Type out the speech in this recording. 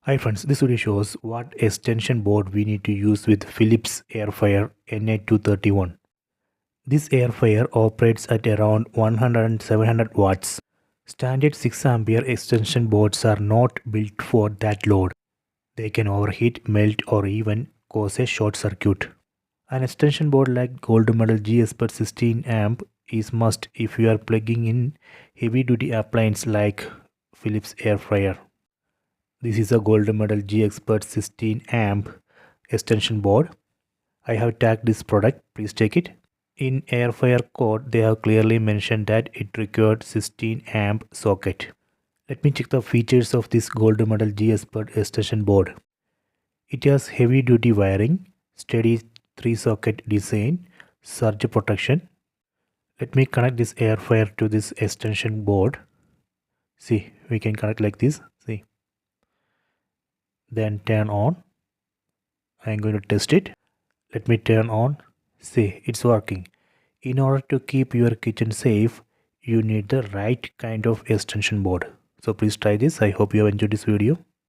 Hi friends, this video shows what extension board we need to use with Philips Air Fryer NA231. This air fryer operates at around 100 and 700 watts. Standard 6 ampere extension boards are not built for that load. They can overheat, melt or even cause a short circuit. An extension board like gold medal G Expert 16 amp is must if you are plugging in heavy duty appliance like Philips Air Fryer. This is a gold medal G Expert 16 amp extension board. I have tagged this product, please check it. In air fryer code, they have clearly mentioned that it required 16 amp socket. Let me check the features of this gold medal G Expert extension board. It has heavy duty wiring, steady 3 socket design, surge protection. Let me connect this air fryer to this extension board. See, we can connect like this. See. Then turn on. I am going to test it. Let me turn on. See, it's working. In order to keep your kitchen safe, you need the right kind of extension board. So please try this. I hope you have enjoyed this video.